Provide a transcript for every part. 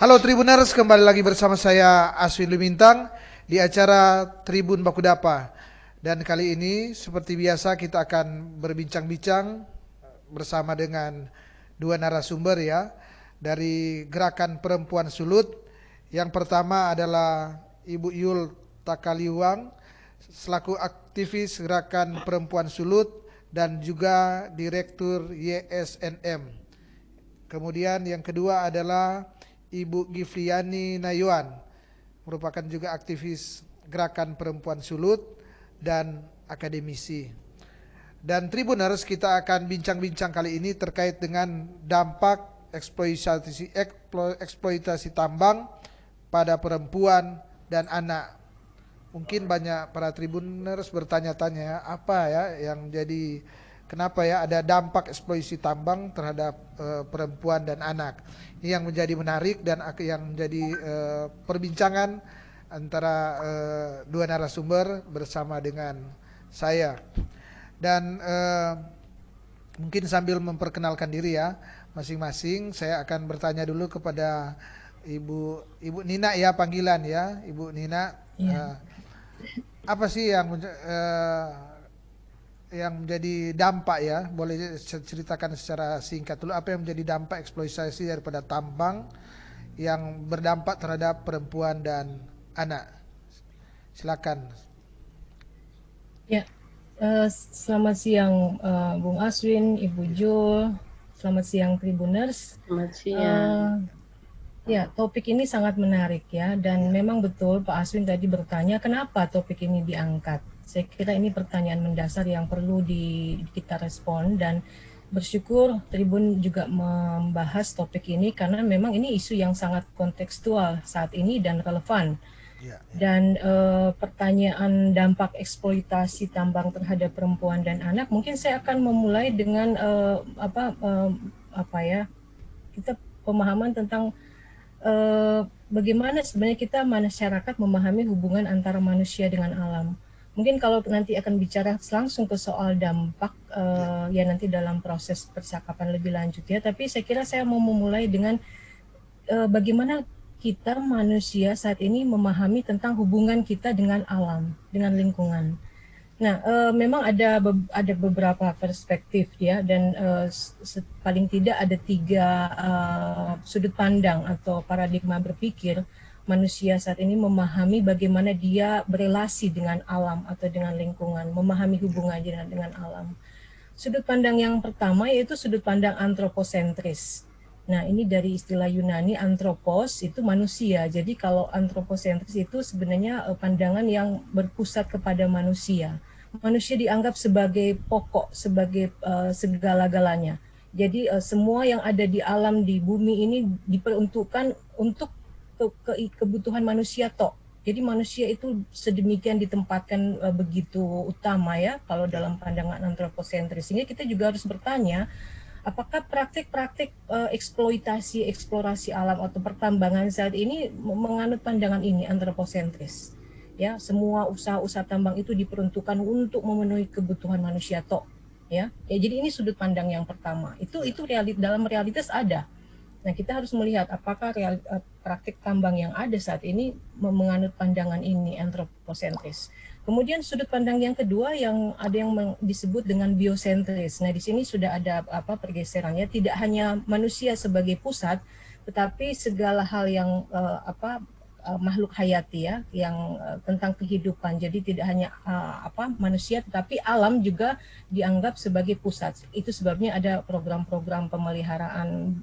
Halo Tribuners, kembali lagi bersama saya Aswin Lumintang di acara Tribun Bakudapa. Dan kali ini seperti biasa kita akan berbincang-bincang bersama dengan dua narasumber ya dari Gerakan Perempuan Sulut. Yang pertama adalah Ibu Yul Takaliwang selaku aktivis Gerakan Perempuan Sulut dan juga Direktur YSNM. Kemudian yang kedua adalah Ibu Gifliani Nayuan, merupakan juga aktivis Gerakan Perempuan Sulut dan akademisi. Dan Tribuners, kita akan bincang-bincang kali ini terkait dengan dampak eksploitasi tambang pada perempuan dan anak. Mungkin banyak para Tribuners bertanya-tanya apa ya yang jadi kenapa ya ada dampak eksploitasi tambang terhadap perempuan dan anak. Ini yang menjadi menarik dan yang menjadi perbincangan antara dua narasumber bersama dengan saya. Dan mungkin sambil memperkenalkan diri ya masing-masing, saya akan bertanya dulu kepada Ibu Nina ya, panggilan ya, Ibu Nina. Ya. Apa sih yang menjadi dampak ya, boleh ceritakan secara singkat dulu apa yang menjadi dampak eksploitasi daripada tambang yang berdampak terhadap perempuan dan anak. Silakan. Ya, selamat siang Bung Aswin, Ibu Jul, selamat siang Tribuners. Selamat siang. Ya, topik ini sangat menarik ya, dan memang betul Pak Aswin tadi bertanya kenapa topik ini diangkat. Saya kira ini pertanyaan mendasar yang perlu kita respon, dan bersyukur Tribun juga membahas topik ini karena memang ini isu yang sangat kontekstual saat ini dan relevan. Dan pertanyaan dampak eksploitasi tambang terhadap perempuan dan anak, mungkin saya akan memulai dengan kita pemahaman tentang bagaimana sebenarnya kita masyarakat memahami hubungan antara manusia dengan alam. Mungkin kalau nanti akan bicara langsung ke soal dampak ya nanti dalam proses percakapan lebih lanjut ya. Tapi saya kira saya mau memulai dengan bagaimana kita manusia saat ini memahami tentang hubungan kita dengan alam, dengan lingkungan. Nah, memang ada beberapa perspektif ya, dan paling tidak ada 3 sudut pandang atau paradigma berpikir manusia saat ini memahami bagaimana dia berelasi dengan alam atau dengan lingkungan, memahami hubungannya dengan alam. Sudut pandang yang pertama yaitu sudut pandang antroposentris. Nah, ini dari istilah Yunani, anthropos itu manusia. Jadi kalau antroposentris itu sebenarnya pandangan yang berpusat kepada manusia. Manusia dianggap sebagai pokok, sebagai segala-galanya. Jadi semua yang ada di alam, di bumi ini diperuntukkan untuk kebutuhan manusia tok. Jadi manusia itu sedemikian ditempatkan begitu utama ya kalau dalam pandangan antroposentris. Sehingga kita juga harus bertanya, apakah praktik-praktik eksploitasi, eksplorasi alam atau pertambangan saat ini menganut pandangan ini antroposentris? Ya, semua usaha-usaha tambang itu diperuntukkan untuk memenuhi kebutuhan manusia tok. Ya, jadi ini sudut pandang yang pertama. Itu dalam realitas ada. Nah, kita harus melihat apakah praktik tambang yang ada saat ini menganut pandangan ini antroposentris. Kemudian sudut pandang yang kedua yang ada yang disebut dengan biosentris. Nah, di sini sudah ada pergeserannya, tidak hanya manusia sebagai pusat, tetapi segala hal yang makhluk hayati ya, yang tentang kehidupan. Jadi tidak hanya manusia, tetapi alam juga dianggap sebagai pusat. Itu sebabnya ada program-program pemeliharaan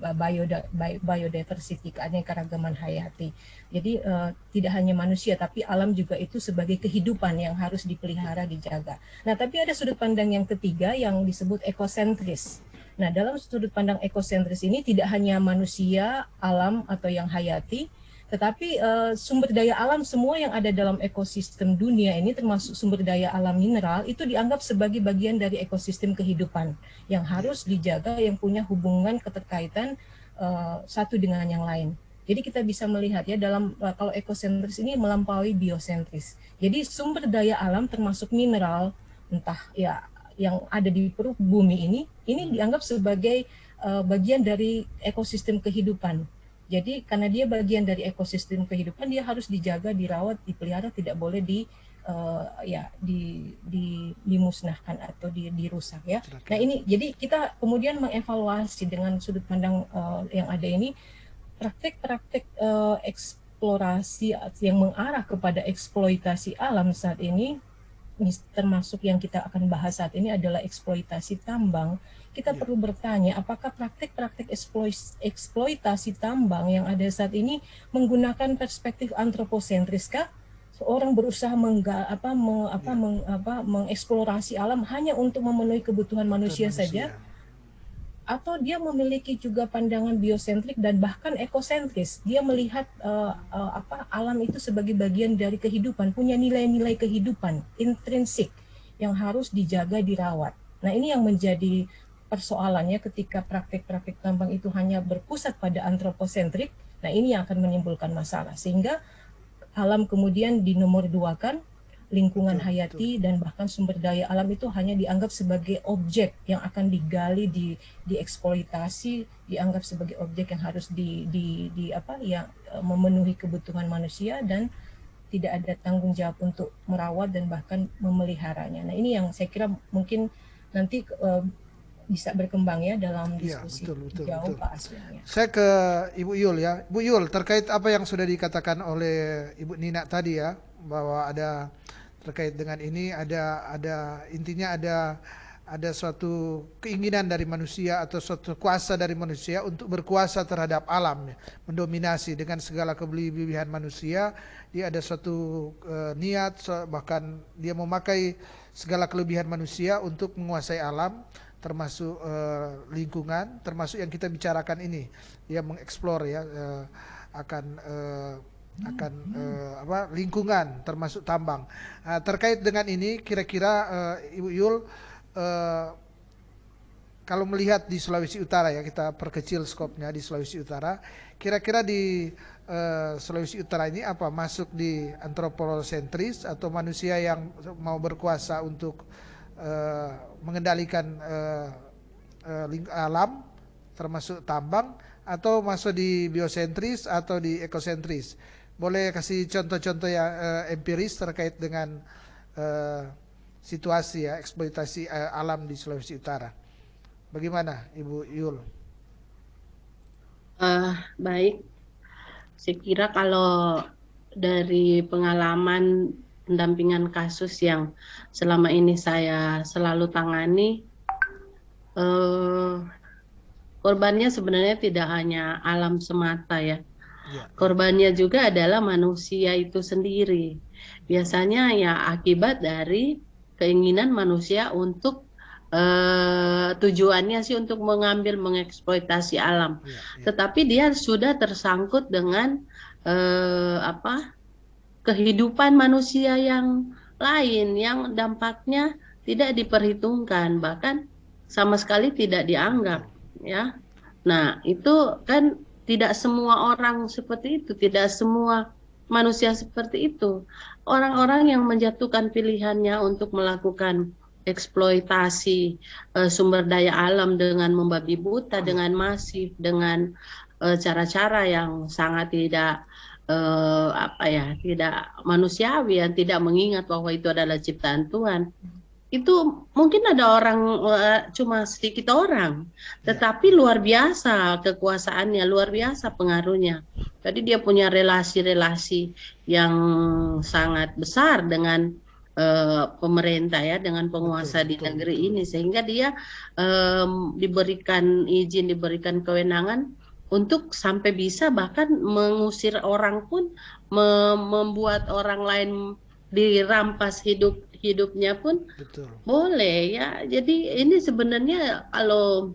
biodiversity, keanekaragaman hayati. Jadi tidak hanya manusia, tapi alam juga itu sebagai kehidupan yang harus dipelihara, dijaga. Nah, tapi ada sudut pandang yang ketiga yang disebut ekosentris. Nah, dalam sudut pandang ekosentris ini tidak hanya manusia, alam atau yang hayati, tetapi sumber daya alam semua yang ada dalam ekosistem dunia ini termasuk sumber daya alam mineral itu dianggap sebagai bagian dari ekosistem kehidupan yang harus dijaga, yang punya hubungan keterkaitan satu dengan yang lain. Jadi kita bisa melihat ya dalam kalau ekosentris ini melampaui biosentris. Jadi sumber daya alam termasuk mineral entah ya yang ada di perut bumi ini dianggap sebagai bagian dari ekosistem kehidupan. Jadi karena dia bagian dari ekosistem kehidupan, dia harus dijaga, dirawat, dipelihara, tidak boleh dimusnahkan atau dirusak ya. Nah ini jadi kita kemudian mengevaluasi dengan sudut pandang yang ada ini praktek-praktek eksplorasi yang mengarah kepada eksploitasi alam saat ini, termasuk yang kita akan bahas saat ini adalah eksploitasi tambang. Kita perlu bertanya apakah praktik-praktik eksploitasi tambang yang ada saat ini menggunakan perspektif antroposentris kah? Seorang berusaha mengeksplorasi alam hanya untuk memenuhi kebutuhan manusia saja, atau dia memiliki juga pandangan biosentrik dan bahkan ekosentris. Dia melihat alam itu sebagai bagian dari kehidupan, punya nilai-nilai kehidupan intrinsik yang harus dijaga, dirawat. Nah, ini yang menjadi persoalannya ketika praktik-praktik tambang itu hanya berpusat pada antroposentrik. Nah, ini yang akan menimbulkan masalah sehingga alam kemudian dinomorduakan, lingkungan hayati dan bahkan sumber daya alam itu hanya dianggap sebagai objek yang akan digali, dieksploitasi, dianggap sebagai objek yang harus memenuhi kebutuhan manusia dan tidak ada tanggung jawab untuk merawat dan bahkan memeliharanya. Nah, ini yang saya kira mungkin nanti bisa berkembang ya dalam diskusi jauh Pak Aswin. Saya ke Ibu Yul ya. Ibu Yul, terkait apa yang sudah dikatakan oleh Ibu Nina tadi ya, bahwa ada terkait dengan ini intinya ada suatu keinginan dari manusia atau suatu kuasa dari manusia untuk berkuasa terhadap alam, mendominasi dengan segala kelebihan manusia. Dia ada suatu niat, bahkan dia memakai segala kelebihan manusia untuk menguasai alam, termasuk lingkungan, termasuk yang kita bicarakan ini. Dia mengeksplor ya akan lingkungan termasuk tambang. Terkait dengan ini kira-kira Ibu Yul, kalau melihat di Sulawesi Utara ya, kita perkecil skopnya di Sulawesi Utara, kira-kira di Sulawesi Utara ini apa masuk di antroposentris atau manusia yang mau berkuasa untuk mengendalikan alam termasuk tambang, atau masuk di biosentris atau di ekosentris? Boleh kasih contoh-contoh yang empiris terkait dengan situasi ya eksploitasi alam di Sulawesi Utara. Bagaimana Ibu Yul? Baik, saya kira kalau dari pengalaman pendampingan kasus yang selama ini saya selalu tangani, korbannya sebenarnya tidak hanya alam semata ya. Korbannya juga adalah manusia itu sendiri. Biasanya ya akibat dari keinginan manusia untuk tujuannya sih untuk mengeksploitasi alam. Tetapi dia sudah tersangkut dengan kehidupan manusia yang lain yang dampaknya tidak diperhitungkan, bahkan sama sekali tidak dianggap ya. Nah, itu kan tidak semua orang seperti itu, tidak semua manusia seperti itu. Orang-orang yang menjatuhkan pilihannya untuk melakukan eksploitasi sumber daya alam dengan membabi buta, dengan masif, dengan cara-cara yang sangat tidak tidak manusiawi, yang tidak mengingat bahwa itu adalah ciptaan Tuhan. Itu mungkin ada orang, cuma sedikit orang, tetapi luar biasa kekuasaannya, luar biasa pengaruhnya. Jadi dia punya relasi-relasi yang sangat besar dengan pemerintah ya, dengan penguasa di negeri ini, sehingga dia diberikan izin, diberikan kewenangan untuk sampai bisa bahkan mengusir orang pun, membuat orang lain dirampas hidupnya pun boleh ya. Jadi ini sebenarnya kalau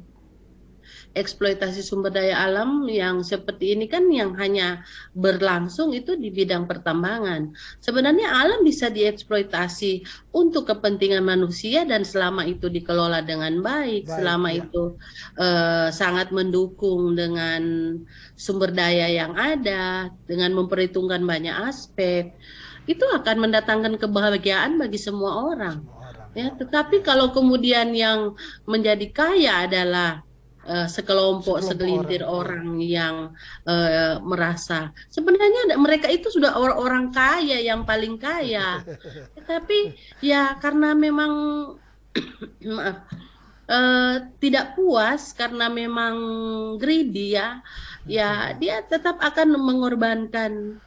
eksploitasi sumber daya alam yang seperti ini kan yang hanya berlangsung itu di bidang pertambangan. Sebenarnya alam bisa dieksploitasi untuk kepentingan manusia dan selama itu dikelola dengan baik, selama ya. itu sangat mendukung dengan sumber daya yang ada, dengan memperhitungkan banyak aspek, itu akan mendatangkan kebahagiaan bagi semua orang. Semua orang. Ya, tetapi kalau kemudian yang menjadi kaya adalah sekelompok segelintir orang yang merasa sebenarnya mereka itu sudah orang kaya yang paling kaya, tetapi ya karena memang maaf, tidak puas karena memang greedy ya, ya dia tetap akan mengorbankan,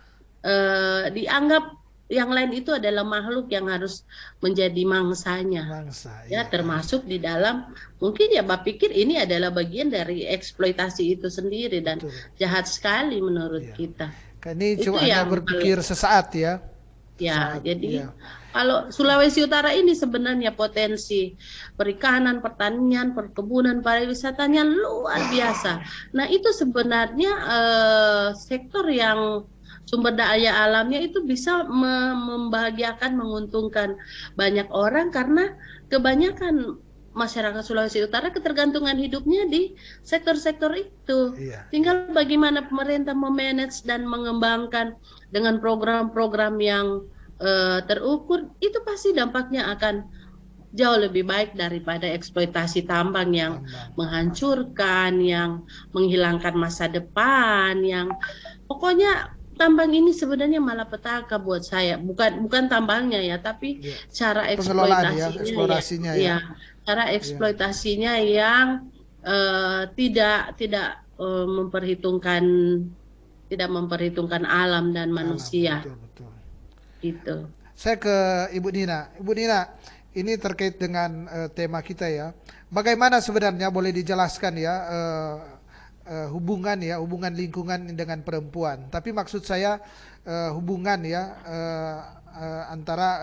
dianggap yang lain itu adalah makhluk yang harus menjadi mangsanya. Ya, termasuk di dalam mungkin ya Bapak pikir ini adalah bagian dari eksploitasi itu sendiri dan jahat sekali menurut kita. Ini cuma hanya berpikir sesaat ya. Ya, jadi kalau Sulawesi Utara ini sebenarnya potensi perikanan, pertanian, perkebunan, pariwisatanya luar biasa. Nah, itu sebenarnya sektor yang sumber daya alamnya itu bisa membahagiakan, menguntungkan banyak orang karena kebanyakan masyarakat Sulawesi Utara ketergantungan hidupnya di sektor-sektor itu. Tinggal bagaimana pemerintah memanage dan mengembangkan dengan program-program yang terukur, itu pasti dampaknya akan jauh lebih baik daripada eksploitasi tambang yang menghancurkan, yang menghilangkan masa depan, yang pokoknya tambang ini sebenarnya malapetaka buat saya, bukan tambangnya ya, tapi cara eksploitasinya ya, cara eksploitasinya yang tidak memperhitungkan alam dan manusia. Betul. Gitu. Saya ke Ibu Nina. Ibu Nina, ini terkait dengan tema kita ya. Bagaimana sebenarnya boleh dijelaskan ya hubungan lingkungan dengan perempuan. Tapi maksud saya hubungan ya antara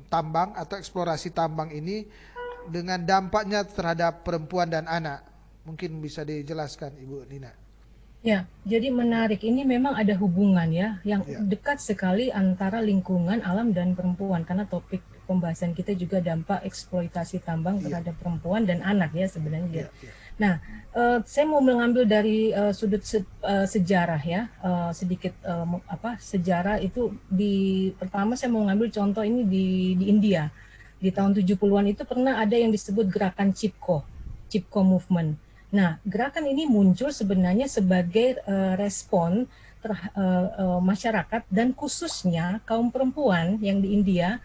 tambang atau eksplorasi tambang ini dengan dampaknya terhadap perempuan dan anak. Mungkin bisa dijelaskan Ibu Nina. Ya, jadi menarik. Ini memang ada hubungan ya yang dekat sekali antara lingkungan, alam dan perempuan karena topik pembahasan kita juga dampak eksploitasi tambang terhadap perempuan dan anak ya sebenarnya. Nah, saya mau mengambil dari sudut sejarah ya, sedikit sejarah itu pertama saya mau mengambil contoh ini di India. Di tahun 70-an itu pernah ada yang disebut gerakan Chipko Movement. Nah, gerakan ini muncul sebenarnya sebagai respon masyarakat dan khususnya kaum perempuan yang di India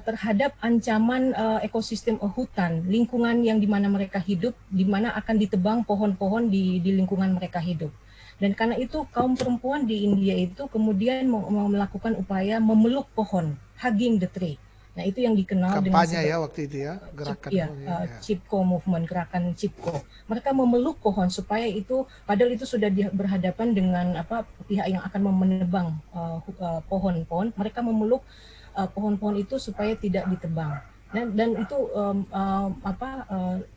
terhadap ancaman ekosistem hutan, lingkungan yang di mana mereka hidup, di mana akan ditebang pohon-pohon di lingkungan mereka hidup. Dan karena itu kaum perempuan di India itu kemudian melakukan upaya memeluk pohon, hugging the tree. Nah, itu yang dikenal kampanye ya waktu itu ya, gerakan Chipko Movement, gerakan Chipko. Mereka memeluk pohon supaya itu, padahal itu sudah berhadapan dengan pihak yang akan menebang pohon-pohon. Mereka memeluk pohon-pohon itu supaya tidak ditebang. Dan itu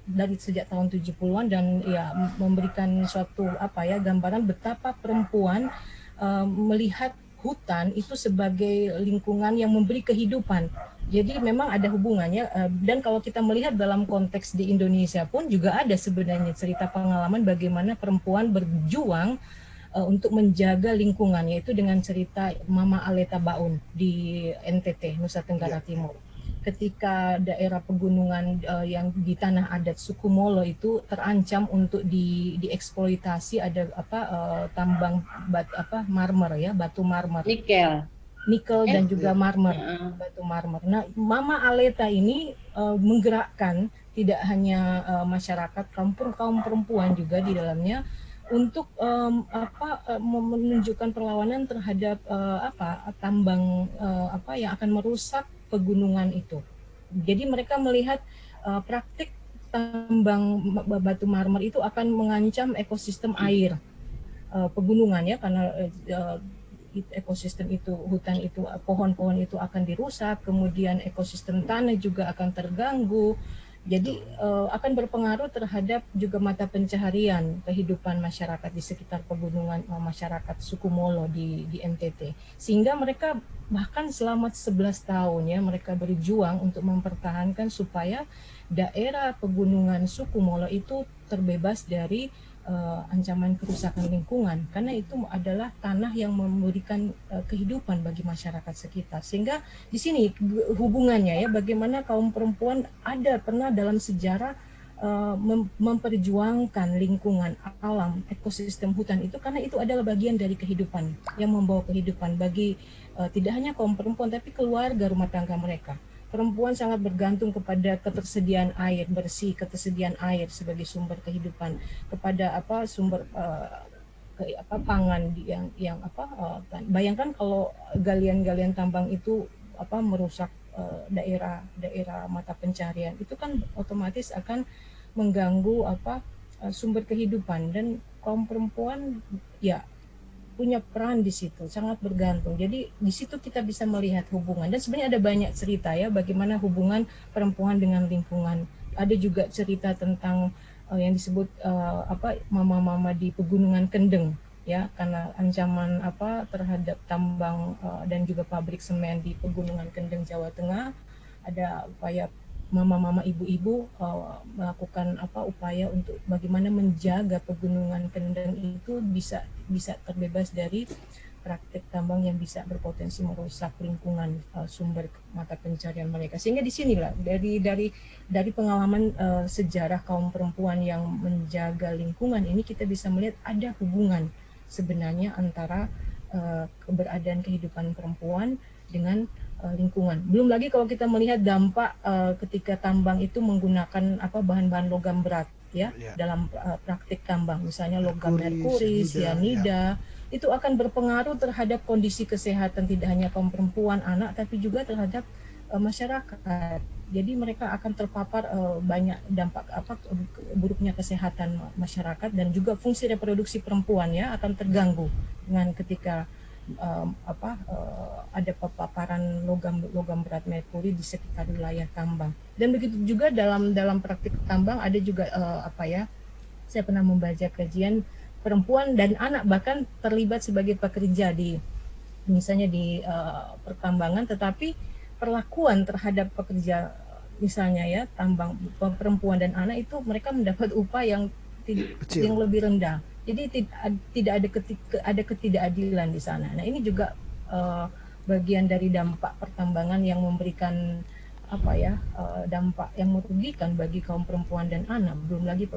dari sejak tahun 70-an dan ya memberikan suatu gambaran betapa perempuan melihat hutan itu sebagai lingkungan yang memberi kehidupan. Jadi memang ada hubungannya dan kalau kita melihat dalam konteks di Indonesia pun juga ada sebenarnya cerita pengalaman bagaimana perempuan berjuang untuk menjaga lingkungan, yaitu dengan cerita Mama Aleta Baun di NTT, Nusa Tenggara Timur. Ketika daerah pegunungan yang di tanah adat suku Molo itu terancam untuk dieksploitasi, ada tambang marmer ya, batu marmer. Nikel dan juga marmer, batu marmer. Nah, Mama Aleta ini menggerakkan tidak hanya masyarakat, kaum perempuan juga di dalamnya untuk menunjukkan perlawanan terhadap tambang yang akan merusak pegunungan itu. Jadi mereka melihat praktik tambang batu marmer itu akan mengancam ekosistem air pegunungan ya, karena ekosistem itu, hutan itu, pohon-pohon itu akan dirusak, kemudian ekosistem tanah juga akan terganggu, Jadi akan berpengaruh terhadap juga mata pencaharian kehidupan masyarakat di sekitar pegunungan, masyarakat suku Molo di NTT. Sehingga mereka bahkan selama 11 tahun ya mereka berjuang untuk mempertahankan supaya daerah pegunungan suku Molo itu terbebas dari ancaman kerusakan lingkungan, karena itu adalah tanah yang memberikan kehidupan bagi masyarakat sekitar. Sehingga di sini hubungannya ya, bagaimana kaum perempuan ada pernah dalam sejarah memperjuangkan lingkungan alam, ekosistem hutan itu, karena itu adalah bagian dari kehidupan yang membawa kehidupan bagi tidak hanya kaum perempuan tapi keluarga rumah tangga mereka. Perempuan sangat bergantung kepada ketersediaan air bersih, ketersediaan air sebagai sumber kehidupan, kepada sumber pangan bayangkan kalau galian-galian tambang itu merusak daerah mata pencarian, itu kan otomatis akan mengganggu sumber kehidupan, dan kaum perempuan ya punya peran di situ, sangat bergantung. Jadi di situ kita bisa melihat hubungan, dan sebenarnya ada banyak cerita ya bagaimana hubungan perempuan dengan lingkungan. Ada juga cerita tentang yang disebut mama-mama di pegunungan Kendeng ya, karena ancaman terhadap tambang dan juga pabrik semen di pegunungan Kendeng Jawa Tengah. Ada upaya mama-mama, ibu-ibu melakukan upaya untuk bagaimana menjaga pegunungan Kendeng itu bisa terbebas dari praktik tambang yang bisa berpotensi merusak lingkungan sumber mata pencarian mereka. Sehingga di sinilah dari pengalaman sejarah kaum perempuan yang menjaga lingkungan ini, kita bisa melihat ada hubungan sebenarnya antara keberadaan kehidupan perempuan dengan lingkungan. Belum lagi kalau kita melihat dampak ketika tambang itu menggunakan bahan-bahan logam berat ya dalam praktik tambang, misalnya logam merkuri, sianida, itu akan berpengaruh terhadap kondisi kesehatan tidak hanya kaum perempuan, anak, tapi juga terhadap masyarakat. Jadi mereka akan terpapar banyak dampak buruknya kesehatan masyarakat, dan juga fungsi reproduksi perempuan ya akan terganggu dengan ketika ada paparan logam berat merkuri di sekitar wilayah tambang. Dan begitu juga dalam praktik tambang ada juga saya pernah membaca kajian perempuan dan anak bahkan terlibat sebagai pekerja misalnya di pertambangan, tetapi perlakuan terhadap pekerja misalnya ya tambang perempuan dan anak itu mereka mendapat upah yang lebih rendah. Jadi tidak ada ketidakadilan di sana. Nah, ini juga bagian dari dampak pertambangan yang memberikan dampak yang merugikan bagi kaum perempuan dan anak. Belum lagi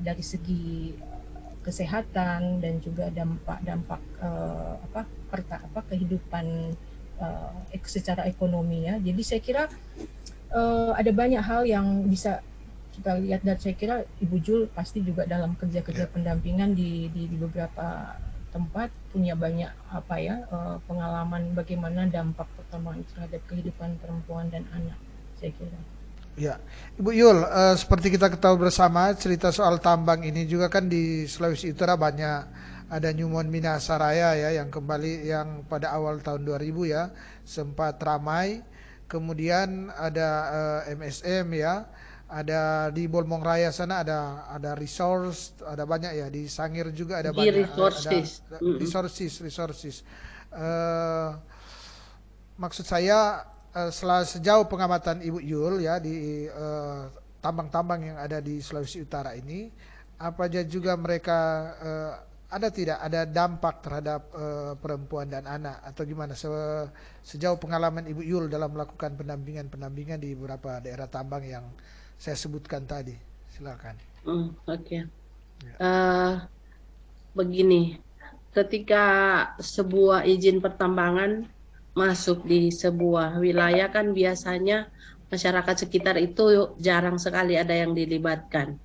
dari segi kesehatan dan juga dampak kehidupan secara ekonomi ya. Jadi saya kira ada banyak hal yang bisa kita lihat, dan saya kira Ibu Jul pasti juga dalam kerja-kerja pendampingan di beberapa tempat punya banyak pengalaman bagaimana dampak pertambangan terhadap kehidupan perempuan dan anak, saya kira. Ya, Ibu Yul, seperti kita ketahui bersama, cerita soal tambang ini juga kan di Sulawesi Utara banyak. Ada Nyumon Minasaraya ya yang kembali yang pada awal tahun 2000 ya sempat ramai. Kemudian ada MSM ya. Ada di Bolmong Raya sana ada resource, ada banyak ya, di Sangir juga ada banyak resources. Maksud saya sejauh pengamatan Ibu Yul ya di tambang-tambang yang ada di Sulawesi Utara ini, apa aja juga mereka ada dampak terhadap perempuan dan anak, atau gimana sejauh pengalaman Ibu Yul dalam melakukan pendampingan di beberapa daerah tambang yang saya sebutkan tadi, silakan. Oke. Begini, ketika sebuah izin pertambangan masuk di sebuah wilayah kan biasanya masyarakat sekitar itu jarang sekali ada yang dilibatkan,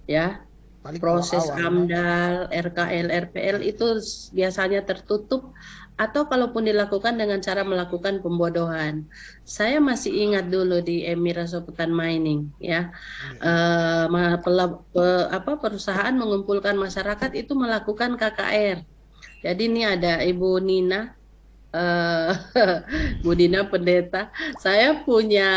ya. Paling Proses awal, AMDAL, RKL, RPL itu biasanya tertutup, atau kalaupun dilakukan dengan cara melakukan pembodohan. Saya masih ingat dulu di Emiras Soputan Mining ya, perusahaan mengumpulkan masyarakat itu melakukan KKR. Jadi ini ada Ibu Nina eh Bu Dina Pendeta, saya punya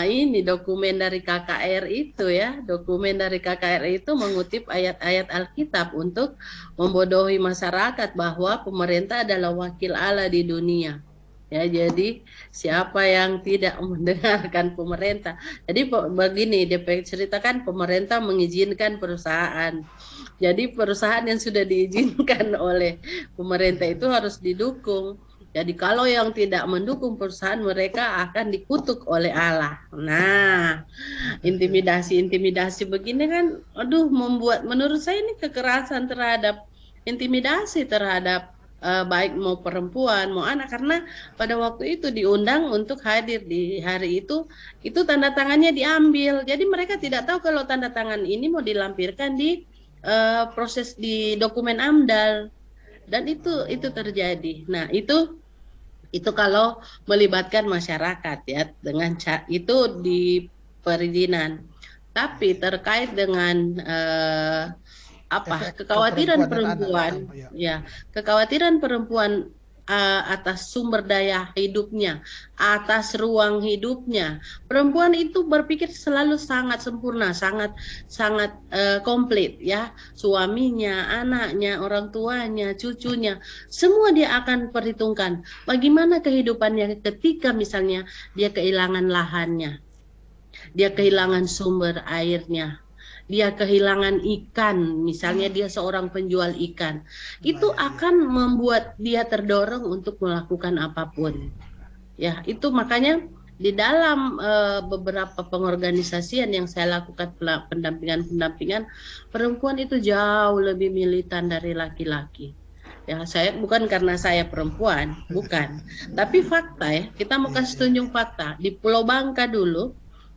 ini dokumen dari KKR itu ya. Dokumen dari KKR itu mengutip ayat-ayat Alkitab untuk membodohi masyarakat bahwa pemerintah adalah wakil Allah di dunia. Ya, jadi siapa yang tidak mendengarkan pemerintah. Jadi begini, DP ceritakan pemerintah mengizinkan perusahaan. Jadi perusahaan yang sudah diizinkan oleh pemerintah itu harus didukung. Jadi kalau yang tidak mendukung perusahaan mereka akan dikutuk oleh Allah. Nah, intimidasi begini kan, aduh, menurut saya ini kekerasan terhadap intimidasi terhadap baik mau perempuan mau anak, karena pada waktu itu diundang untuk hadir di hari itu tanda tangannya diambil. Jadi mereka tidak tahu kalau tanda tangan ini mau dilampirkan di proses di dokumen AMDAL, dan itu terjadi. Nah, itu kalau melibatkan masyarakat ya, dengan itu di perizinan. Tapi terkait dengan kekhawatiran perempuan, ya, kekhawatiran perempuan atas sumber daya hidupnya, atas ruang hidupnya. Perempuan itu berpikir selalu sangat sempurna, sangat komplit ya. Suaminya, anaknya, orang tuanya, cucunya, semua dia akan perhitungkan. Bagaimana kehidupannya ketika misalnya dia kehilangan lahannya, dia kehilangan sumber airnya, dia kehilangan ikan, misalnya dia seorang penjual ikan, itu akan membuat dia terdorong untuk melakukan apapun. Ya, itu makanya di dalam beberapa pengorganisasian yang saya lakukan pendampingan, perempuan itu jauh lebih militan dari laki-laki. Ya, saya bukan karena saya perempuan, bukan. Tapi fakta ya, kita mau kasih tunjuk fakta. Di Pulau Bangka dulu,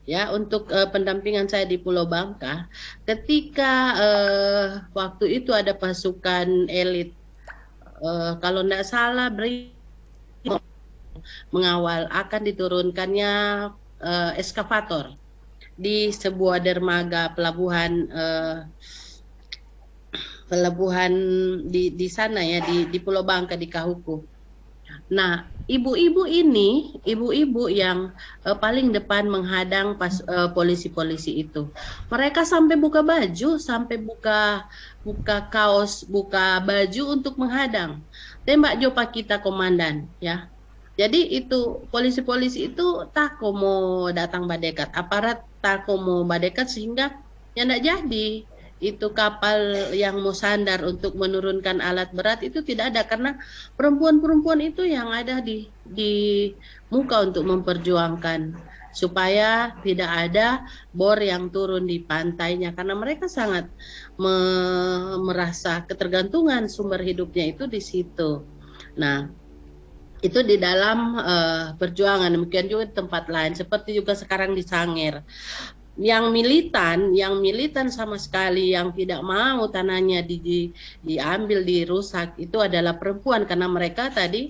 ya, untuk pendampingan saya di Pulau Bangka, ketika waktu itu ada pasukan elit, kalau tidak salah mengawal akan diturunkannya eskavator di sebuah dermaga pelabuhan di sana ya, di Pulau Bangka di Kahuku. Nah, ibu-ibu yang paling depan menghadang polisi-polisi itu. Mereka sampai buka baju, sampai buka kaos, buka baju untuk menghadang. Tembak jopa kita komandan, ya. Jadi itu polisi-polisi itu tako mau datang badekat, aparat tako mau badekat, sehingga ya tidak jadi. Itu kapal yang mau sandar untuk menurunkan alat berat itu tidak ada, karena perempuan-perempuan itu yang ada di muka untuk memperjuangkan supaya tidak ada bor yang turun di pantainya, karena mereka sangat merasa ketergantungan sumber hidupnya itu di situ. Nah, itu di dalam perjuangan. Demikian juga di tempat lain, seperti juga sekarang di Sangir. Yang militan sama sekali, yang tidak mau tanahnya diambil, dirusak, itu adalah perempuan, karena mereka tadi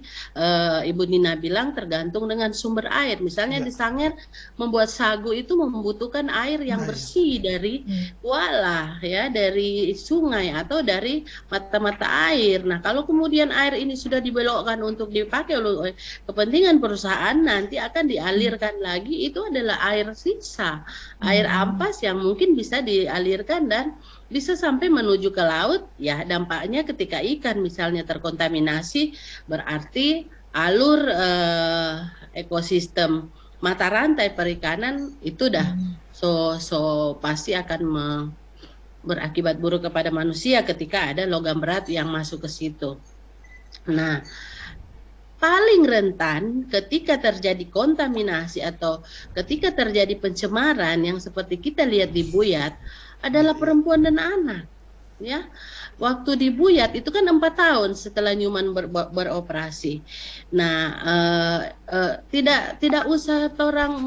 Ibu Nina bilang tergantung dengan sumber air. Misalnya di Sangir membuat sagu itu membutuhkan air yang bersih dari kuala ya, dari sungai atau dari mata-mata air. Nah, kalau kemudian air ini sudah dibelokkan untuk dipakai oleh kepentingan perusahaan, nanti akan dialirkan lagi, itu adalah air sisa, air ampas yang mungkin bisa dialirkan dan bisa sampai menuju ke laut. Ya, dampaknya ketika ikan misalnya terkontaminasi, berarti alur ekosistem mata rantai perikanan itu dah pasti akan berakibat buruk kepada manusia ketika ada logam berat yang masuk ke situ. Nah, paling rentan ketika terjadi kontaminasi atau ketika terjadi pencemaran yang seperti kita lihat di Buyat adalah perempuan dan anak. Ya, waktu di Buyat itu kan 4 tahun setelah Newman beroperasi. Nah, tidak usah orang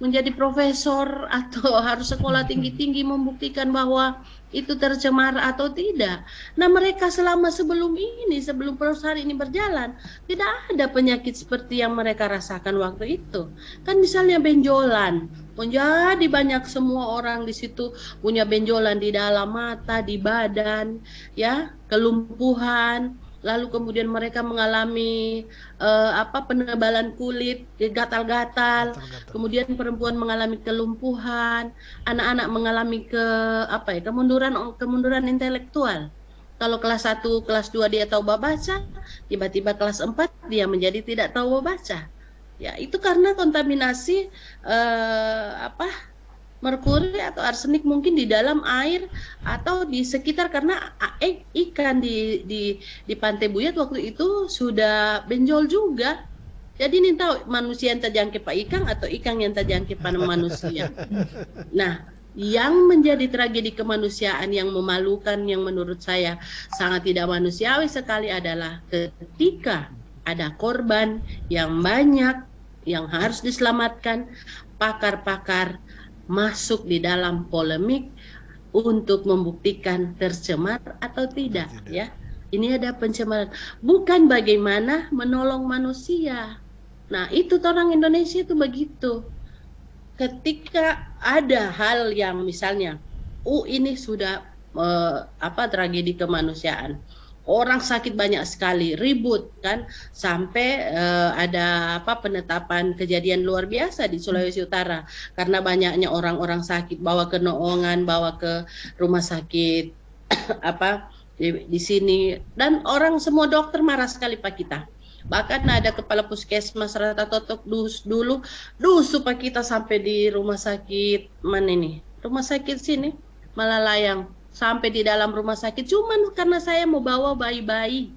menjadi profesor atau harus sekolah tinggi-tinggi membuktikan bahwa itu tercemar atau tidak. Nah, mereka sebelum perusahaan ini berjalan, tidak ada penyakit seperti yang mereka rasakan waktu itu. Kan misalnya benjolan, menjadi banyak, semua orang di situ punya benjolan di dalam mata, di badan, ya, kelumpuhan, lalu kemudian mereka mengalami penebalan kulit, gatal-gatal, kemudian perempuan mengalami kelumpuhan, anak-anak mengalami kemunduran intelektual. Kalau kelas 1, kelas 2 dia tahu baca, tiba-tiba kelas 4 dia menjadi tidak tahu baca. Ya, itu karena kontaminasi merkuri atau arsenik mungkin di dalam air atau di sekitar, karena ikan di Pantai Buyat waktu itu sudah benjol juga. Jadi ini tahu manusia yang terjangkit Pak ikan atau ikan yang terjangkit pada manusia. Nah, yang menjadi tragedi kemanusiaan yang memalukan, yang menurut saya sangat tidak manusiawi sekali adalah ketika ada korban yang banyak yang harus diselamatkan, pakar-pakar masuk di dalam polemik untuk membuktikan tercemar atau tidak, ya. Ini ada pencemaran, bukan bagaimana menolong manusia. Nah, itu orang Indonesia itu begitu. Ketika ada hal yang misalnya, ini sudah tragedi kemanusiaan. Orang sakit banyak sekali, ribut kan, sampai ada penetapan kejadian luar biasa di Sulawesi Utara karena banyaknya orang-orang sakit, bawa ke Noongan, bawa ke rumah sakit di sini, dan orang semua dokter marah sekali Pak kita. Bahkan ada kepala puskesmas Rata Totok dulu Pak kita sampai di rumah sakit mana ini? Rumah sakit sini Malalayang, sampai di dalam rumah sakit cuman karena saya mau bawa bayi-bayi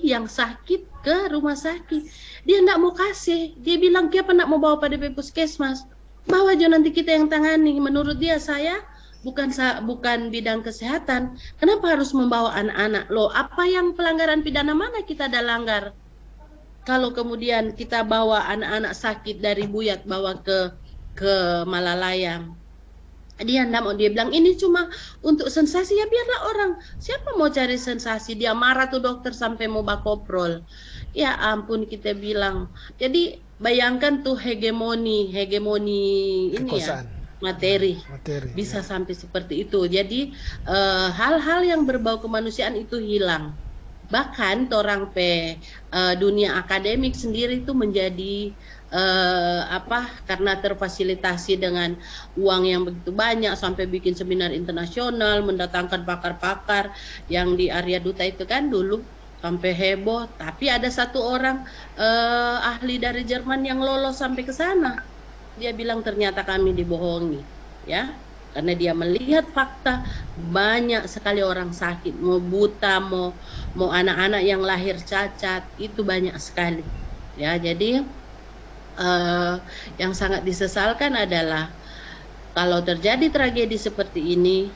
yang sakit ke rumah sakit. Dia enggak mau kasih. Dia bilang, "Kenapa enggak mau bawa pada puskesmas? Bawa aja nanti kita yang tangani." Menurut dia, saya bukan bidang kesehatan. Kenapa harus membawa anak-anak? Loh, apa yang pelanggaran pidana mana kita ada langgar? Kalau kemudian kita bawa anak-anak sakit dari Buyat bawa ke Malalayang. Dia enggak mau, dia bilang ini cuma untuk sensasi. Ya biarlah orang, siapa mau cari sensasi? Dia marah tuh dokter sampai mau bakoprol. Ya ampun, kita bilang. Jadi bayangkan tuh hegemoni ini Kekuasaan. ya, materi bisa sampai seperti itu. Jadi hal-hal yang berbau kemanusiaan itu hilang. Bahkan orang dunia akademik sendiri itu menjadi karena terfasilitasi dengan uang yang begitu banyak sampai bikin seminar internasional, mendatangkan pakar-pakar yang di Arya Duta itu kan dulu sampai heboh. Tapi ada satu orang ahli dari Jerman yang lolos sampai ke sana. Dia bilang ternyata kami dibohongi, ya, karena dia melihat fakta banyak sekali orang sakit, mau buta, mau anak-anak yang lahir cacat, itu banyak sekali, ya. Jadi yang sangat disesalkan adalah kalau terjadi tragedi seperti ini,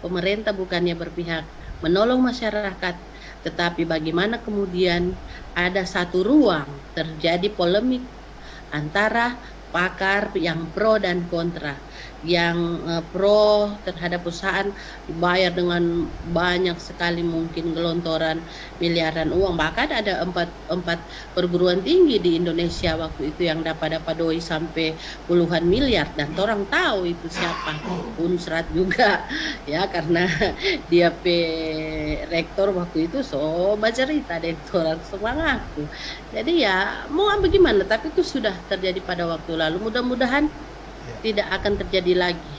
pemerintah bukannya berpihak menolong masyarakat, tetapi bagaimana kemudian ada satu ruang terjadi polemik antara pakar yang pro dan kontra. Yang pro terhadap perusahaan dibayar dengan banyak sekali, mungkin gelontoran miliaran uang. Bahkan ada empat perguruan tinggi di Indonesia waktu itu yang dapat doi sampai puluhan miliar, dan orang tahu itu siapa, Unsrat juga, ya, karena dia rektor waktu itu cerita rektorat sama aku. Jadi ya mau bagaimana, tapi itu sudah terjadi pada waktu lalu. Mudah-mudahan tidak akan terjadi lagi,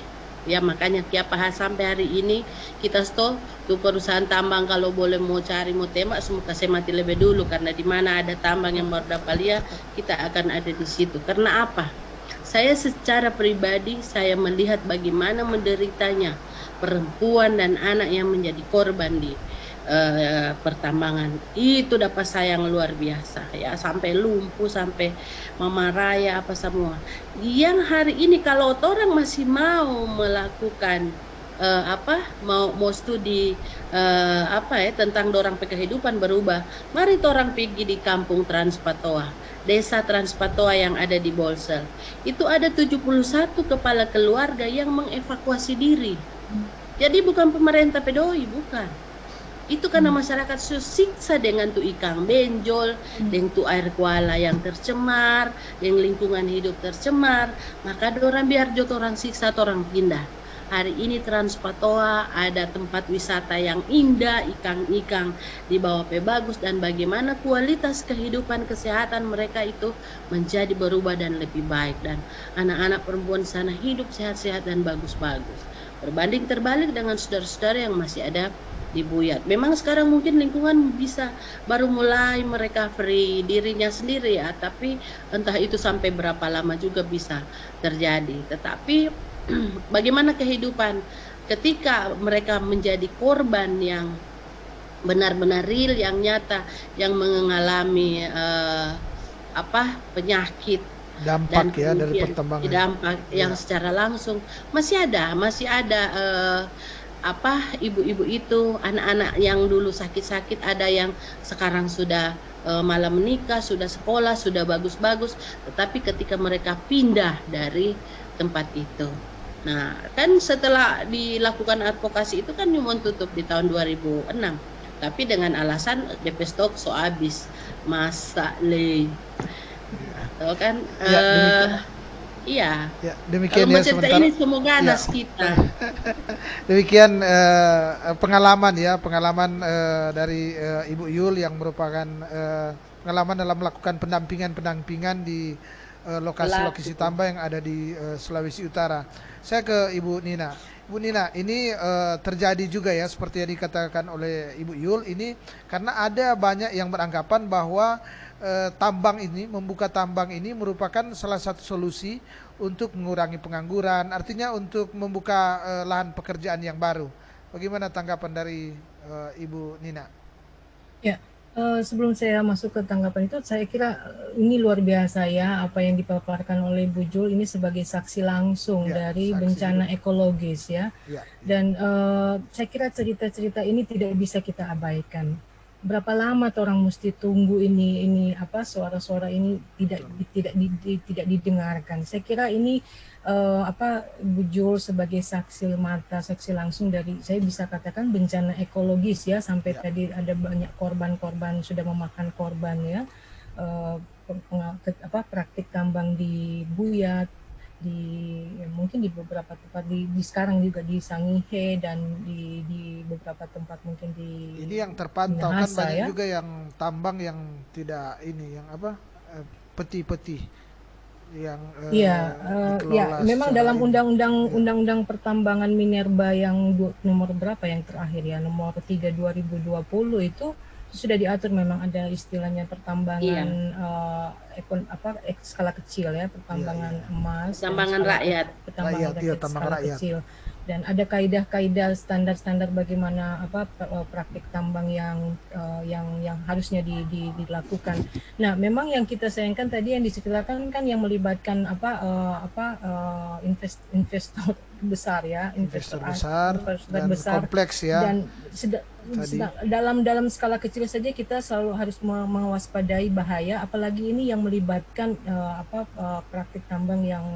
ya. Makanya tiap hari sampai hari ini kita stop tuh perusahaan tambang, kalau boleh mau cari mau tembak semua kasih mati lebih dulu, karena di mana ada tambang yang baru dapat lihat kita akan ada di situ. Karena apa? Saya secara pribadi saya melihat bagaimana menderitanya perempuan dan anak yang menjadi korban di pertambangan. Itu dapat sayang luar biasa, ya, sampai lumpuh, sampai mama raya apa semua. Yang hari ini kalau orang masih mau melakukan mau studi tentang dorang kehidupan berubah, mari orang pergi di kampung Transpatoa, desa Transpatoa yang ada di Bolsel. Itu ada 71 kepala keluarga yang mengevakuasi diri. Jadi bukan pemerintah pedoi, bukan. Itu karena masyarakat susah dengan tuh ikan benjol, dengan tuh air kuala yang tercemar, dengan lingkungan hidup tercemar. Maka orang biar jod orang siksa, orang pindah. hari ini Transpatoa ada tempat wisata yang indah, ikang-ikang di bawah bagus, dan bagaimana kualitas kehidupan kesehatan mereka itu menjadi berubah dan lebih baik, dan anak-anak perempuan sana hidup sehat-sehat dan bagus-bagus. Berbanding terbalik dengan saudara-saudara yang masih ada di Buyat. Memang sekarang mungkin lingkungan bisa baru mulai merecovery dirinya sendiri ya, tapi entah itu sampai berapa lama juga bisa terjadi. Tetapi bagaimana kehidupan ketika mereka menjadi korban yang benar-benar real, yang nyata, yang mengalami penyakit Dampak dan ya dari kemudian pertambangan. dampak yang Ya. secara langsung masih ada ibu-ibu itu, anak-anak yang dulu sakit-sakit, ada yang sekarang sudah malah menikah, sudah sekolah, sudah bagus-bagus, tetapi ketika mereka pindah dari tempat itu. Nah, kan setelah dilakukan advokasi itu kan cuma tutup di tahun 2006. Tapi dengan alasan DP stok so habis. Masa le. Tahu kan? Ya, demikian. Iya. Ya, demikian Kalau ya cerita sementara. ini semoga Ya. anas kita. Demikian pengalaman dari Ibu Yul yang merupakan pengalaman dalam melakukan pendampingan di lokasi-lokasi tambang yang ada di Sulawesi Utara. Saya ke Ibu Nina. Ibu Nina, ini terjadi juga ya seperti yang dikatakan oleh Ibu Yul ini, karena ada banyak yang beranggapan bahwa membuka tambang ini merupakan salah satu solusi untuk mengurangi pengangguran, artinya untuk membuka lahan pekerjaan yang baru. Bagaimana tanggapan dari Ibu Nina? Ya, sebelum saya masuk ke tanggapan itu, saya kira ini luar biasa ya apa yang dipaparkan oleh Bu Jul ini sebagai saksi langsung Ya, dari saksi bencana juga. ekologis ya. Ya, Dan saya kira cerita-cerita ini tidak bisa kita abaikan. Berapa lama orang mesti tunggu ini suara-suara ini tidak didengarkan. Saya kira ini Bu Jul sebagai saksi mata, saksi langsung dari, saya bisa katakan bencana ekologis ya, sampai Ya. tadi ada banyak korban sudah memakan korban ya, praktik tambang di Buyat, mungkin di beberapa tempat di sekarang juga di Sangihe dan di beberapa tempat mungkin di ini yang terpantau kan Minahasa banyak ya. juga yang tambang yang tidak yang peti-peti yang Iya, ya dikelola memang secara dalam ini. undang-undang pertambangan minerba yang nomor berapa yang terakhir ya, nomor 3 2020 itu sudah diatur, memang ada istilahnya pertambangan skala kecil ya, pertambangan emas, dan Pertambangan rakyat. pertambangan Rakyat, iya, rakyat tambang skala rakyat. kecil. Dan ada kaidah-kaidah standar-standar bagaimana praktik tambang yang harusnya dilakukan. Nah, memang yang kita sayangkan tadi yang diceritakan kan yang melibatkan investor besar ya, Investor besar dan besar, kompleks ya. dan Tadi. dalam skala kecil saja kita selalu harus mewaspadai bahaya, apalagi ini yang melibatkan praktik tambang yang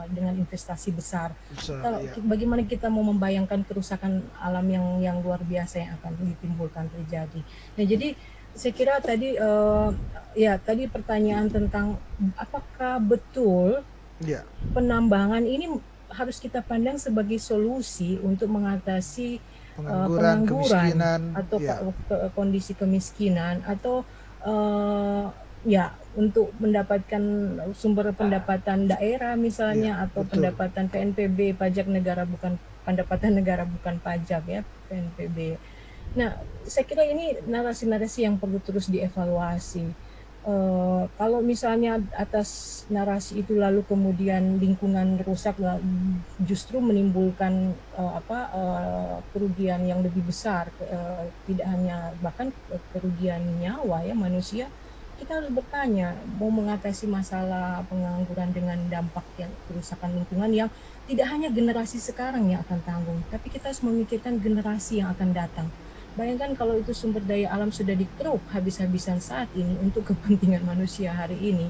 dengan investasi besar. Kalau ya. bagaimana kita mau membayangkan kerusakan alam yang luar biasa yang akan ditimbulkan terjadi. Nah, jadi saya kira tadi tadi pertanyaan tentang apakah betul Ya. penambangan ini harus kita pandang sebagai solusi untuk mengatasi Pengangguran, kemiskinan, atau ya. kondisi kemiskinan, atau untuk mendapatkan sumber pendapatan daerah misalnya, atau betul. pendapatan PNPB, pajak negara bukan pendapatan negara bukan pajak ya, PNPB. Nah, saya kira ini narasi-narasi yang perlu terus dievaluasi. Kalau misalnya atas narasi itu lalu kemudian lingkungan rusak, justru menimbulkan kerugian yang lebih besar, tidak hanya bahkan kerugian nyawa ya manusia, kita harus bertanya, mau mengatasi masalah pengangguran dengan dampak yang kerusakan lingkungan yang tidak hanya generasi sekarang yang akan tanggung, tapi kita harus memikirkan generasi yang akan datang. Bayangkan kalau itu sumber daya alam sudah dikeruk habis-habisan saat ini untuk kepentingan manusia hari ini,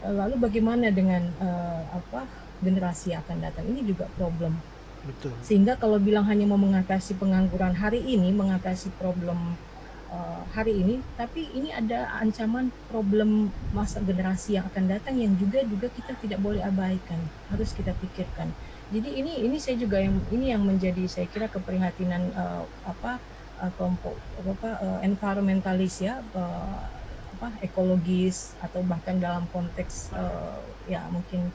lalu bagaimana dengan generasi yang akan datang? Ini juga problem. Betul. Sehingga kalau bilang hanya mau mengatasi pengangguran hari ini, mengatasi problem hari ini, tapi ini ada ancaman problem masa generasi yang akan datang yang juga kita tidak boleh abaikan, harus kita pikirkan. Jadi ini saya juga yang menjadi saya kira keprihatinan kelompok environmentalis ya, ekologis, atau bahkan dalam konteks ya mungkin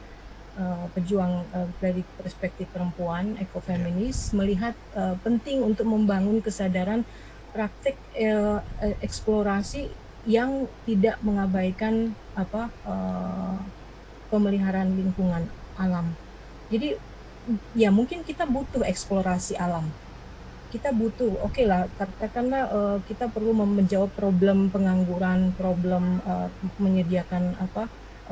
pejuang dari perspektif perempuan ekofeminis melihat penting untuk membangun kesadaran praktik eksplorasi yang tidak mengabaikan pemeliharaan lingkungan alam. Jadi ya mungkin kita butuh eksplorasi alam. Kita butuh, oke lah, katakanlah kita perlu menjawab problem pengangguran, problem menyediakan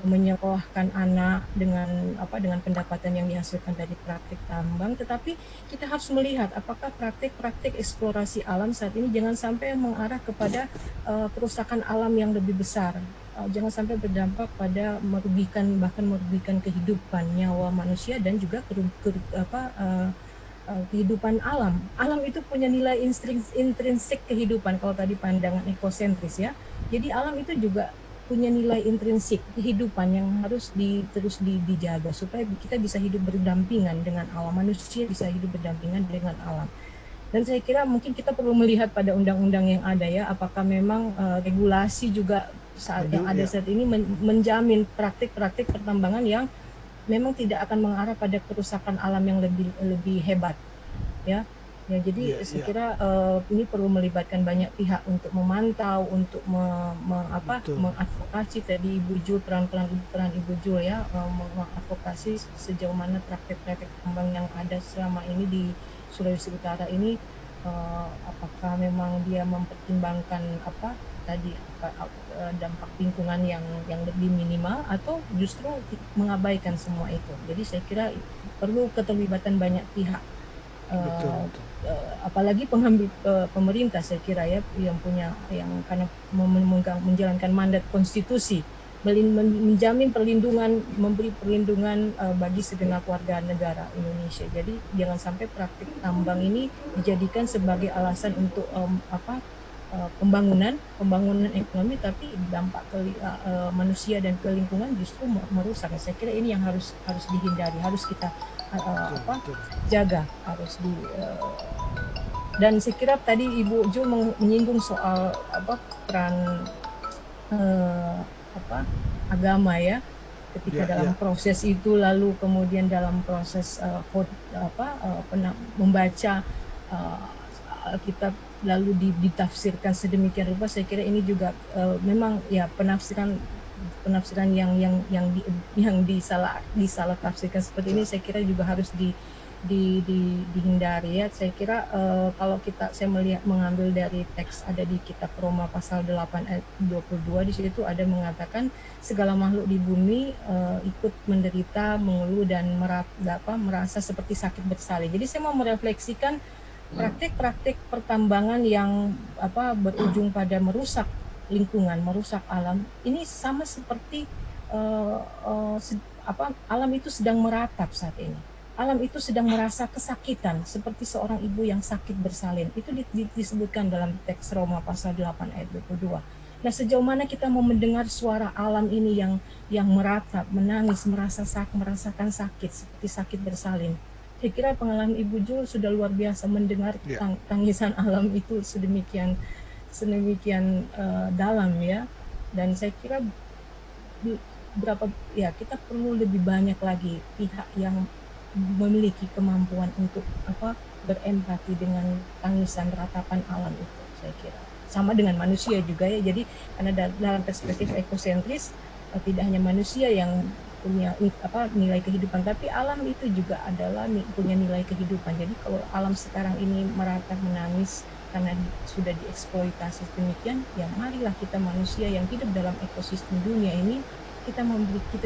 menyekolahkan anak dengan pendapatan yang dihasilkan dari praktik tambang, tetapi kita harus melihat apakah praktik-praktik eksplorasi alam saat ini jangan sampai mengarah kepada kerusakan alam yang lebih besar. Jangan sampai berdampak pada bahkan merugikan kehidupan nyawa manusia dan juga kehidupan alam. Alam itu punya nilai intrinsik kehidupan kalau tadi pandangan ekosentris ya. Jadi alam itu juga punya nilai intrinsik kehidupan yang harus terus dijaga supaya kita bisa hidup berdampingan dengan alam, manusia bisa hidup berdampingan dengan alam. Dan saya kira mungkin kita perlu melihat pada undang-undang yang ada ya, apakah memang regulasi juga yang ada saat ini menjamin praktik-praktik pertambangan yang memang tidak akan mengarah pada kerusakan alam yang lebih hebat ya. Ya, jadi saya kira ini perlu melibatkan banyak pihak untuk memantau, untuk mengadvokasi. Tadi Ibu Jul, peran Ibu Jul ya, mengadvokasi sejauh mana praktek-praktek tambang yang ada selama ini di Sulawesi Utara ini, apakah memang dia mempertimbangkan dampak lingkungan yang lebih minimal atau justru mengabaikan semua itu. Jadi saya kira perlu keterlibatan banyak pihak. Apalagi pengambil pemerintah saya kira ya, yang karena menjalankan mandat konstitusi menjamin perlindungan, memberi perlindungan bagi segenap warga negara Indonesia. Jadi jangan sampai praktik tambang ini dijadikan sebagai alasan untuk pembangunan ekonomi, tapi dampak ke manusia dan ke lingkungan justru merusak. Saya kira ini yang harus dihindari, harus kita jaga, dan saya kira tadi Ibu Jo menyinggung soal peran agama ya, ketika dalam proses itu, lalu kemudian dalam proses membaca Alkitab lalu ditafsirkan sedemikian rupa. Saya kira ini juga memang ya penafsiran yang disalah tafsirkan seperti ini, saya kira juga harus dihindari ya. Saya kira kalau saya mengambil dari teks ada di kitab Roma pasal 8 ayat 22, di situ ada mengatakan segala makhluk di bumi ikut menderita, mengeluh dan merasa seperti sakit bersalin. Jadi saya mau merefleksikan praktik-praktik pertambangan yang berujung pada merusak lingkungan, merusak alam. Ini sama seperti alam itu sedang meratap saat ini. Alam itu sedang merasa kesakitan seperti seorang ibu yang sakit bersalin. Itu disebutkan dalam teks Roma pasal 8 ayat 22. Nah, sejauh mana kita mau mendengar suara alam ini yang meratap, menangis, merasakan sakit seperti sakit bersalin. Saya kira pengalaman Ibu Jul sudah luar biasa mendengar tangisan alam itu sedemikian dalam ya. Dan saya kira kita perlu lebih banyak lagi pihak yang memiliki kemampuan untuk berempati dengan tangisan ratapan alam itu. Saya kira sama dengan manusia juga ya. Jadi karena dalam perspektif ekosentris tidak hanya manusia yang punya nilai kehidupan, tapi alam itu juga punya nilai kehidupan. Jadi kalau alam sekarang ini meratap, menangis karena sudah dieksploitasi demikian, ya marilah kita manusia yang hidup dalam ekosistem dunia ini, kita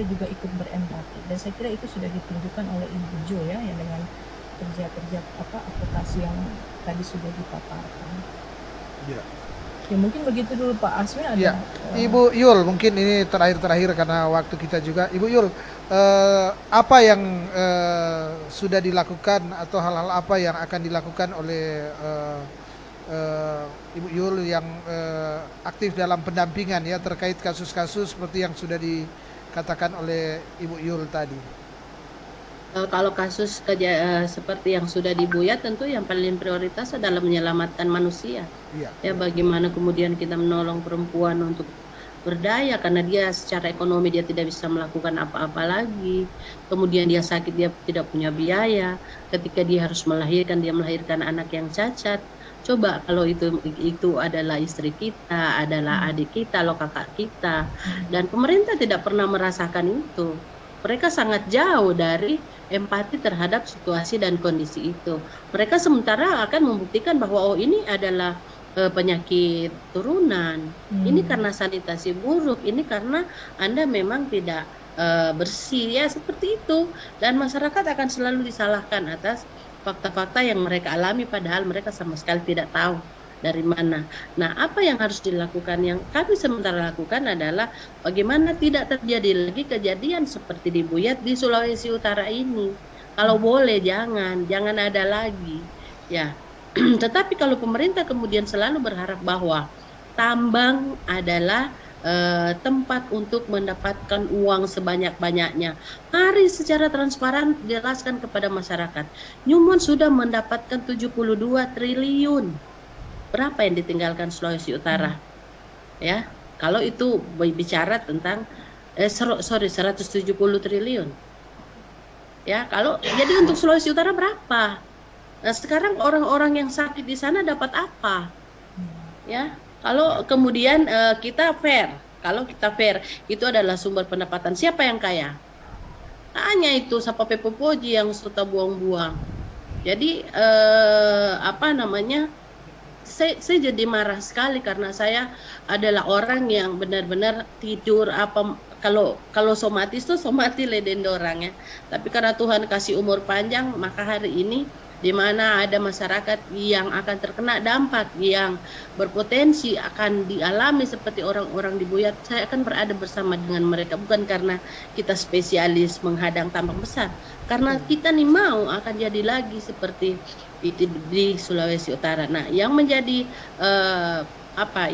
juga ikut berempati. Dan saya kira itu sudah ditunjukkan oleh Ibu Jo ya, yang dengan kerja advokasi yang tadi sudah dipaparkan. Ya mungkin begitu dulu Pak Aswin. Ada Ibu Yul, mungkin ini terakhir karena waktu kita juga. Ibu Yul, apa yang sudah dilakukan atau hal-hal apa yang akan dilakukan oleh Ibu Yul yang aktif dalam pendampingan ya terkait kasus-kasus seperti yang sudah dikatakan oleh Ibu Yul tadi? kalau kasus seperti yang sudah dibuat, tentu yang paling prioritas adalah menyelamatkan manusia. Iya. Ya, bagaimana kemudian kita menolong perempuan untuk berdaya karena dia secara ekonomi dia tidak bisa melakukan apa-apa lagi. Kemudian dia sakit, dia tidak punya biaya. Ketika dia harus melahirkan, dia melahirkan anak yang cacat. Coba kalau itu adalah istri kita, adalah adik kita, atau kakak kita, dan pemerintah tidak pernah merasakan itu. Mereka sangat jauh dari empati terhadap situasi dan kondisi itu. Mereka sementara akan membuktikan bahwa ini adalah penyakit turunan, ini karena sanitasi buruk, ini karena Anda memang tidak bersih, ya seperti itu. Dan masyarakat akan selalu disalahkan atas fakta-fakta yang mereka alami, padahal mereka sama sekali tidak tahu dari mana. Nah, apa yang harus dilakukan? Yang kami sementara lakukan adalah bagaimana tidak terjadi lagi kejadian seperti di Buyat di Sulawesi Utara ini. Kalau boleh jangan ada lagi. Ya. Tetapi kalau pemerintah kemudian selalu berharap bahwa tambang adalah tempat untuk mendapatkan uang sebanyak-banyaknya, mari secara transparan jelaskan kepada masyarakat. Newmont sudah mendapatkan 72 triliun. Berapa yang ditinggalkan Sulawesi Utara? Ya, kalau itu bicara tentang 170 triliun. Ya, kalau jadi untuk Sulawesi Utara berapa? Nah, sekarang orang-orang yang sakit di sana dapat apa? Ya, kalau kemudian kita fair, itu adalah sumber pendapatan. Siapa yang kaya? Hanya itu Sapape Popoji yang suka buang-buang. Jadi saya jadi marah sekali karena saya adalah orang yang benar-benar tidur kalau somatis tuh somati leden orang ya. Tapi karena Tuhan kasih umur panjang, maka hari ini di mana ada masyarakat yang akan terkena dampak yang berpotensi akan dialami seperti orang-orang di Buyat, saya akan berada bersama dengan mereka, bukan karena kita spesialis menghadang tambang besar, karena kita nih mau akan jadi lagi seperti di Sulawesi Utara. Nah, yang menjadi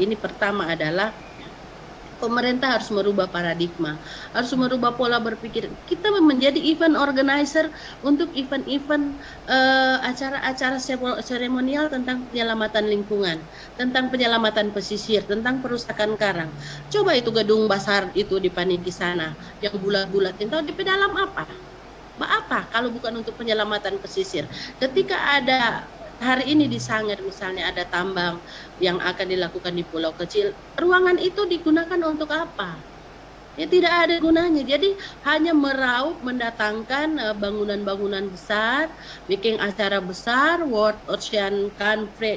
ini pertama adalah pemerintah harus merubah paradigma, harus merubah pola berpikir. Kita menjadi event organizer untuk event-event acara-acara seremonial tentang penyelamatan lingkungan, tentang penyelamatan pesisir, tentang perusakan karang. Coba itu gedung besar itu di Paniki sana, yang bulat-bulat itu di dalam apa? Apa kalau bukan untuk penyelamatan pesisir? Ketika ada hari ini di Sangir misalnya ada tambang yang akan dilakukan di pulau kecil, ruangan itu digunakan untuk apa? Ya tidak ada gunanya. Jadi hanya meraup, mendatangkan bangunan-bangunan besar, bikin acara besar, World Ocean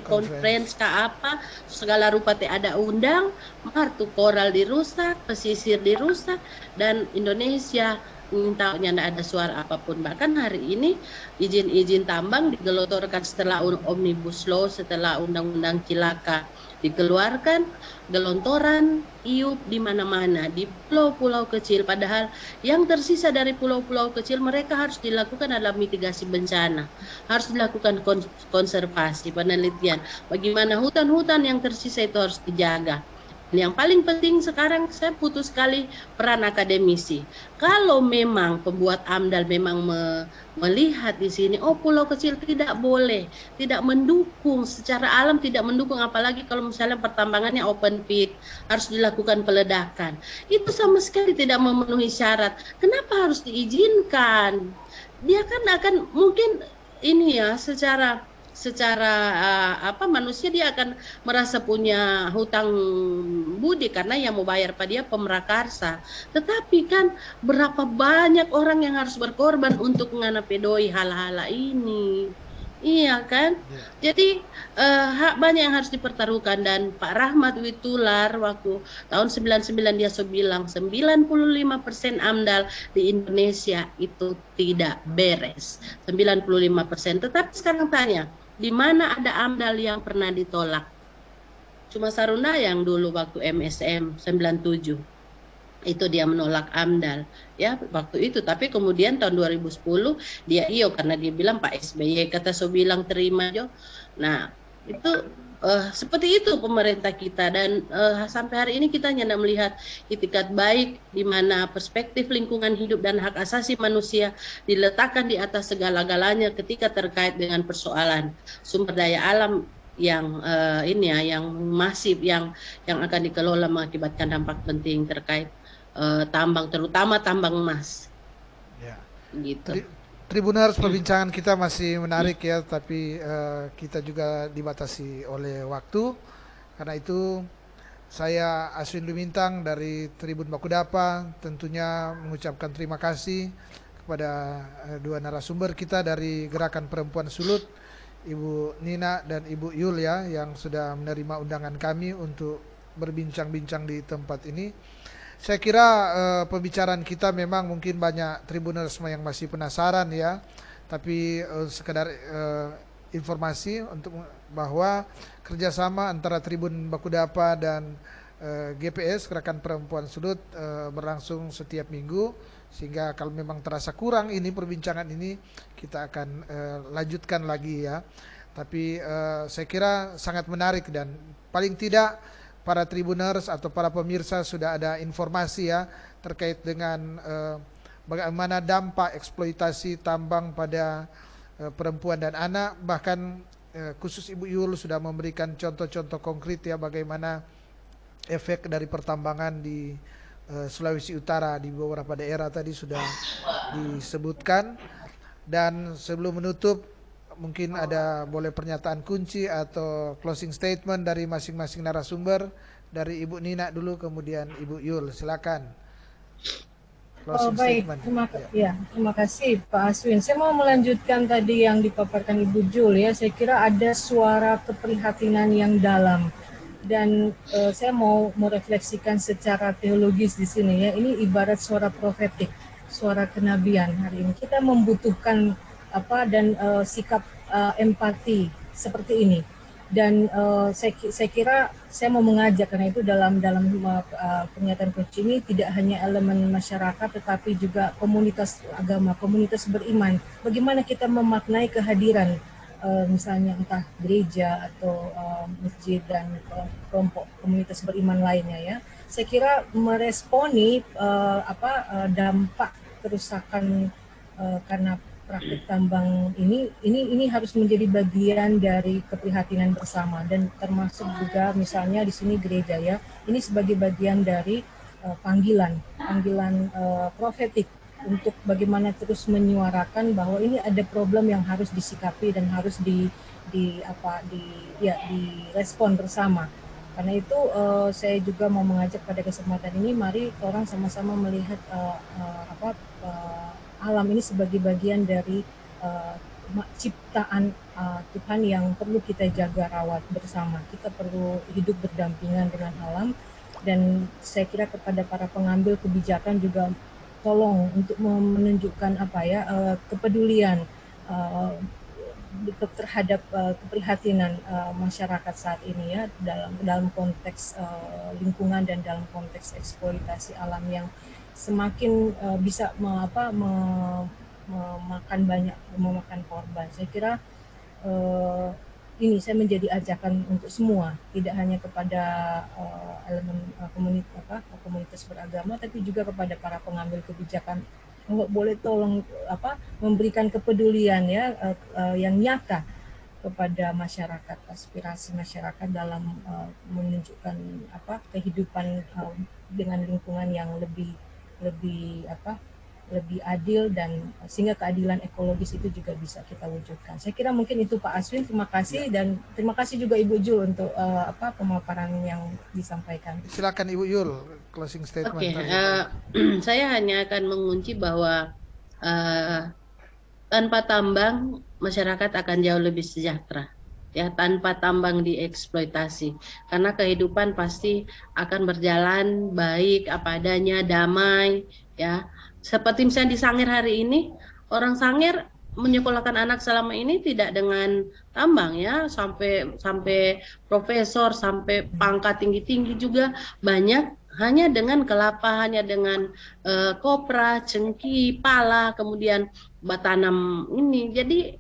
Conference apa, segala rupa ada undang, martu koral dirusak, pesisir dirusak, dan Indonesia mintanya tidak ada suara apapun. Bahkan hari ini izin-izin tambang digelontorkan setelah Omnibus Law, setelah Undang-Undang Cilaka dikeluarkan, gelontoran iup di mana-mana di pulau-pulau kecil. Padahal yang tersisa dari pulau-pulau kecil mereka harus dilakukan adalah mitigasi bencana, harus dilakukan konservasi, penelitian. Bagaimana hutan-hutan yang tersisa itu harus dijaga. Yang paling penting sekarang saya putus sekali peran akademisi. Kalau memang pembuat AMDAL memang melihat di sini, pulau kecil tidak boleh, tidak mendukung secara alam, tidak mendukung, apalagi kalau misalnya pertambangannya open pit, harus dilakukan peledakan. Itu sama sekali tidak memenuhi syarat. Kenapa harus diizinkan? Dia kan akan mungkin ini ya secara manusia dia akan merasa punya hutang budi karena yang mau bayar pada dia pemrakarsa. Tetapi kan berapa banyak orang yang harus berkorban untuk menganapedoi hal-hal ini. Iya kan? Jadi banyak yang harus dipertaruhkan. Dan Pak Rahmat Witular waktu tahun 99 dia bilang 95% AMDAL di Indonesia itu tidak beres. 95%. Tetapi sekarang tanya, di mana ada AMDAL yang pernah ditolak? Cuma Saruna yang dulu waktu MSM 97 itu dia menolak AMDAL ya waktu itu. Tapi kemudian tahun 2010 dia karena dia bilang Pak SBY kata so bilang terima jo. Nah Itu seperti itu pemerintah kita, dan sampai hari ini kita hanya melihat itikat baik di mana perspektif lingkungan hidup dan hak asasi manusia diletakkan di atas segala-galanya ketika terkait dengan persoalan sumber daya alam yang ini ya, yang masif, yang akan dikelola mengakibatkan dampak penting terkait tambang, terutama tambang emas Ya. gitu. Tribuners, perbincangan kita masih menarik ya, tapi kita juga dibatasi oleh waktu. Karena itu saya Aswin Lumintang dari Tribun Bakudapa tentunya mengucapkan terima kasih kepada dua narasumber kita dari Gerakan Perempuan Sulut, Ibu Nina dan Ibu Yul ya, yang sudah menerima undangan kami untuk berbincang-bincang di tempat ini. Saya kira pembicaraan kita memang mungkin banyak Tribuners yang masih penasaran ya, tapi sekedar informasi untuk bahwa kerjasama antara Tribun Bakudapa dan GPS Gerakan Perempuan Sulut berlangsung setiap minggu, sehingga kalau memang terasa kurang ini perbincangan ini, kita akan lanjutkan lagi ya. Tapi saya kira sangat menarik, dan paling tidak para Tribuners atau para pemirsa sudah ada informasi ya terkait dengan bagaimana dampak eksploitasi tambang pada perempuan dan anak. Bahkan khusus Ibu Yul sudah memberikan contoh-contoh konkret ya bagaimana efek dari pertambangan di Sulawesi Utara, di beberapa daerah tadi sudah disebutkan. Dan sebelum menutup, mungkin ada boleh pernyataan kunci atau closing statement dari masing-masing narasumber. Dari Ibu Nina dulu, kemudian Ibu Yul, silakan. Closing Baik, statement. terima kasih Pak Aswin. Saya mau melanjutkan tadi yang dipaparkan Ibu Jul ya. Saya kira ada suara keprihatinan yang dalam, dan saya mau merefleksikan secara teologis di sini ya. Ini ibarat suara profetik, suara kenabian. Hari ini kita membutuhkan dan sikap empati seperti ini. Dan saya kira saya mau mengajak, karena itu dalam pernyataan kunci ini tidak hanya elemen masyarakat tetapi juga komunitas agama, komunitas beriman. Bagaimana kita memaknai kehadiran misalnya entah gereja atau masjid dan kelompok komunitas beriman lainnya ya. Saya kira meresponi dampak kerusakan karena praktik tambang ini harus menjadi bagian dari keprihatinan bersama, dan termasuk juga misalnya di sini gereja ya, ini sebagai bagian dari panggilan profetik untuk bagaimana terus menyuarakan bahwa ini ada problem yang harus disikapi dan harus direspon bersama. Karena itu saya juga mau mengajak pada kesempatan ini, mari orang sama-sama melihat alam ini sebagai bagian dari ciptaan Tuhan yang perlu kita jaga rawat bersama. Kita perlu hidup berdampingan dengan alam, dan saya kira kepada para pengambil kebijakan juga tolong untuk menunjukkan kepedulian terhadap keprihatinan masyarakat saat ini ya, dalam konteks lingkungan dan dalam konteks eksploitasi alam yang semakin bisa memakan korban. Saya kira ini saya menjadi ajakan untuk semua, tidak hanya kepada elemen komunitas beragama, tapi juga kepada para pengambil kebijakan. Boleh tolong memberikan kepedulian ya yang nyata kepada masyarakat, aspirasi masyarakat dalam menunjukkan kehidupan dengan lingkungan yang lebih adil, dan sehingga keadilan ekologis itu juga bisa kita wujudkan. Saya kira mungkin itu Pak Aswin, terima kasih, dan terima kasih juga Ibu Jul untuk pemaparan yang disampaikan. Silakan Ibu Yul, closing statement. Oke, saya hanya akan mengunci bahwa tanpa tambang masyarakat akan jauh lebih sejahtera. Ya, tanpa tambang dieksploitasi, karena kehidupan pasti akan berjalan baik apa adanya, damai ya. Seperti misalnya di Sangir hari ini, orang Sangir menyekolahkan anak selama ini tidak dengan tambang ya, sampai profesor, sampai pangkat tinggi-tinggi juga banyak hanya dengan kelapa, hanya dengan kopra, cengkih, pala, kemudian batanam ini. Jadi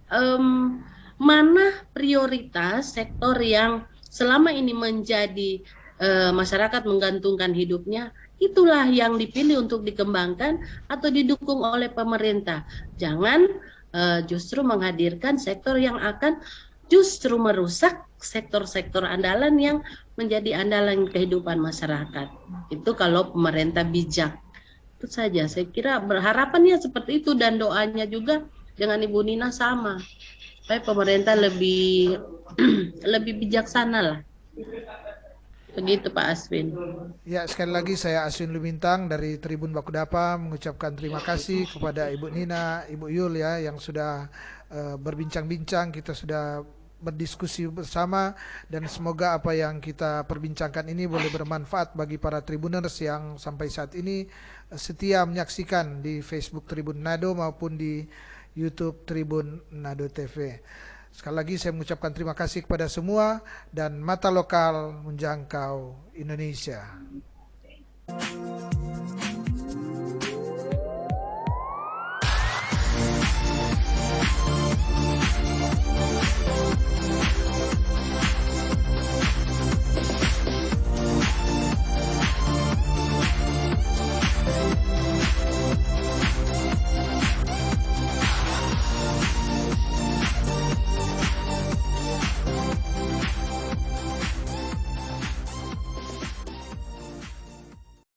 mana prioritas sektor yang selama ini menjadi masyarakat menggantungkan hidupnya, itulah yang dipilih untuk dikembangkan atau didukung oleh pemerintah. Jangan justru menghadirkan sektor yang akan justru merusak sektor-sektor andalan yang menjadi andalan kehidupan masyarakat. Itu kalau pemerintah bijak. Itu saja, saya kira berharapannya seperti itu, dan doanya juga dengan Ibu Nina sama, supaya pemerintah lebih lebih bijaksana lah. Begitu Pak Aswin. Ya, sekali lagi saya Aswin Lumintang dari Tribun Bakudapa mengucapkan terima kasih kepada Ibu Nina, Ibu Yul ya, yang sudah berbincang-bincang, kita sudah berdiskusi bersama, dan semoga apa yang kita perbincangkan ini boleh bermanfaat bagi para Tribuners yang sampai saat ini setia menyaksikan di Facebook Tribun Nado maupun di YouTube Tribun Nado TV. Sekali lagi saya mengucapkan terima kasih kepada semua, dan mata lokal menjangkau Indonesia.